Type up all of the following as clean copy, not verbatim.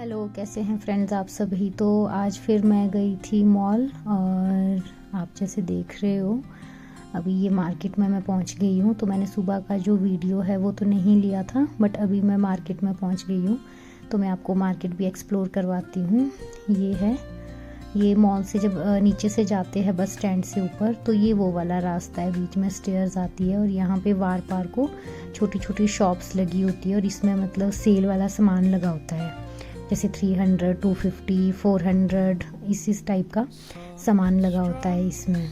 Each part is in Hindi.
हेलो, कैसे हैं फ्रेंड्स आप सभी। तो आज फिर मैं गई थी मॉल और आप जैसे देख रहे हो अभी ये मार्केट में मैं पहुंच गई हूँ। तो मैंने सुबह का जो वीडियो है वो तो नहीं लिया था, बट अभी मैं मार्केट में पहुंच गई हूँ तो मैं आपको मार्केट भी एक्सप्लोर करवाती हूँ। ये मॉल से जब नीचे से जाते हैं बस स्टैंड से ऊपर, तो ये वो वाला रास्ता है, बीच में स्टेयर्स आती है और यहाँ पे वार पार को छोटी छोटी शॉप्स लगी होती है और इसमें मतलब सेल वाला सामान लगा होता है, जैसे 300, 250, 400 इस टाइप का सामान लगा होता है इसमें।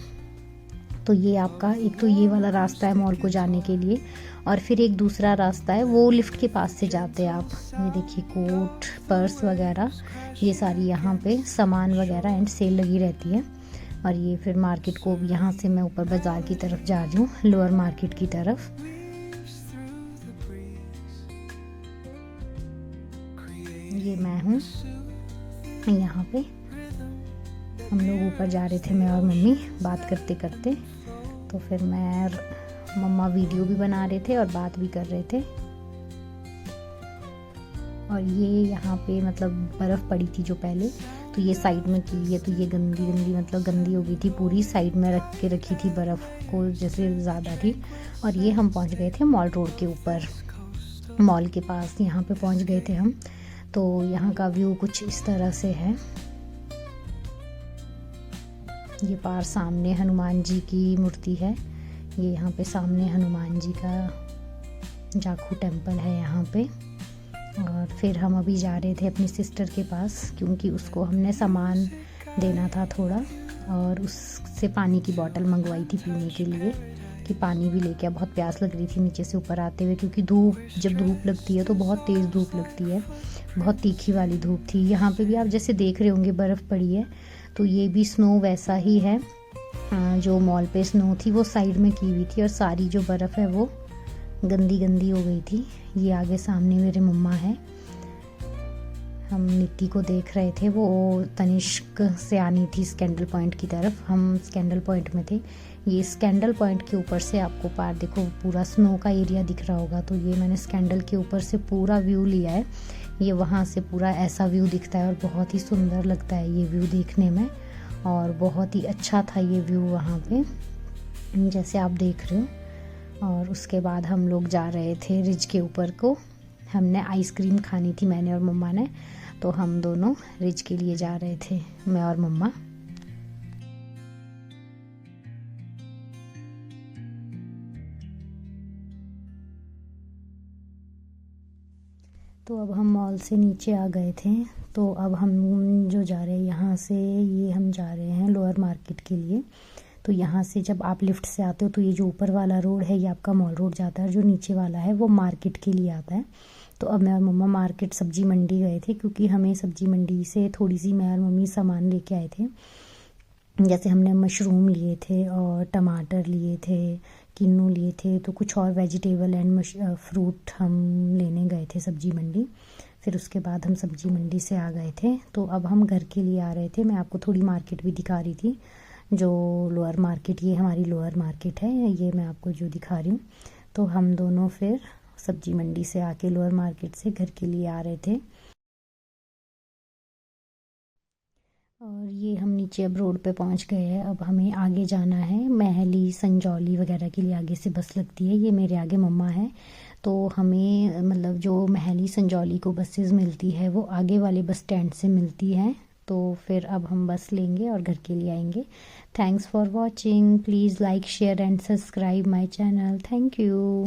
तो ये आपका एक तो ये वाला रास्ता है मॉल को जाने के लिए, और फिर एक दूसरा रास्ता है वो लिफ्ट के पास से जाते हैं आप। ये देखिए कोट, पर्स वगैरह ये सारी यहाँ पे सामान वगैरह एंड सेल लगी रहती है। और ये फिर मार्केट को यहाँ से मैं ऊपर बाज़ार की तरफ जा रही हूँ, लोअर मार्केट की तरफ। ये मैं हूँ यहाँ पे, हम लोग ऊपर जा रहे थे मैं और मम्मी बात करते करते। तो फिर मैं और मम्मा वीडियो भी बना रहे थे और बात भी कर रहे थे। और ये यहाँ पे मतलब बर्फ़ पड़ी थी जो पहले, तो ये साइड में की है, तो ये गंदी गंदी मतलब गंदी हो गई थी पूरी, साइड में रखी थी बर्फ़ को जैसे ज़्यादा थी। और ये हम पहुँच गए थे मॉल रोड के ऊपर, मॉल के पास यहाँ पे पहुँच गए थे हम। तो यहाँ का व्यू कुछ इस तरह से है। ये पार सामने हनुमान जी की मूर्ति है, ये यहाँ पे सामने हनुमान जी का जाखू टेम्पल है यहाँ पे। और फिर हम अभी जा रहे थे अपनी सिस्टर के पास, क्योंकि उसको हमने सामान देना था थोड़ा, और उससे पानी की बोतल मंगवाई थी पीने के लिए कि पानी भी लेके। बहुत प्यास लग रही थी नीचे से ऊपर आते हुए, क्योंकि जब धूप लगती है तो बहुत तेज़ धूप लगती है, बहुत तीखी वाली धूप थी। यहाँ पे भी आप जैसे देख रहे होंगे बर्फ़ पड़ी है, तो ये भी स्नो वैसा ही है। जो मॉल पे स्नो थी वो साइड में की हुई थी और सारी जो बर्फ़ है वो गंदी गंदी हो गई थी। ये आगे सामने मेरे मम्मा है, हम नित्ती को देख रहे थे, वो तनिष्क से आनी थी स्कैंडल पॉइंट की तरफ, हम स्कैंडल पॉइंट में थे। ये स्कैंडल पॉइंट के ऊपर से आपको पार देखो पूरा स्नो का एरिया दिख रहा होगा, तो ये मैंने स्कैंडल के ऊपर से पूरा व्यू लिया है। ये वहाँ से पूरा ऐसा व्यू दिखता है और बहुत ही सुंदर लगता है ये व्यू देखने में, और बहुत ही अच्छा था ये व्यू वहाँ पे जैसे आप देख रहे हो। और उसके बाद हम लोग जा रहे थे रिज के ऊपर को, हमने आइसक्रीम खानी थी मैंने और मम्मा ने, तो हम दोनों रिज के लिए जा रहे थे, मैं और मम्मा। तो अब हम मॉल से नीचे आ गए थे, तो अब हम जो जा रहे हैं यहाँ से, ये हम जा रहे हैं लोअर मार्केट के लिए। तो यहाँ से जब आप लिफ्ट से आते हो तो ये जो ऊपर वाला रोड है ये आपका मॉल रोड जाता है, और जो नीचे वाला है वो मार्केट के लिए आता है। तो अब मैं और मम्मा मार्केट सब्जी मंडी गए थे, क्योंकि हमें सब्जी मंडी से थोड़ी सी मैं और मम्मी सामान लेके आए थे। जैसे हमने मशरूम लिए थे और टमाटर लिए थे, किन्नू लिए थे, तो कुछ और वेजिटेबल एंड फ्रूट हम लेने गए थे सब्जी मंडी। फिर उसके बाद हम सब्जी मंडी से आ गए थे, तो अब हम घर के लिए आ रहे थे। मैं आपको थोड़ी मार्केट भी दिखा रही थी, जो लोअर मार्केट, ये हमारी लोअर मार्केट है, ये मैं आपको जो दिखा रही हूँ। तो हम दोनों फिर सब्जी मंडी से आके लोअर मार्केट से घर के लिए आ रहे थे। और ये हम नीचे अब रोड पे पहुंच गए हैं। अब हमें आगे जाना है, महली संजौली वगैरह के लिए आगे से बस लगती है। ये मेरे आगे मम्मा है, तो हमें मतलब जो महली संजौली को बसेस मिलती है वो आगे वाले बस स्टैंड से मिलती है। तो फिर अब हम बस लेंगे और घर के लिए आएंगे। Thanks for watching, please like share and subscribe my channel. Thank you.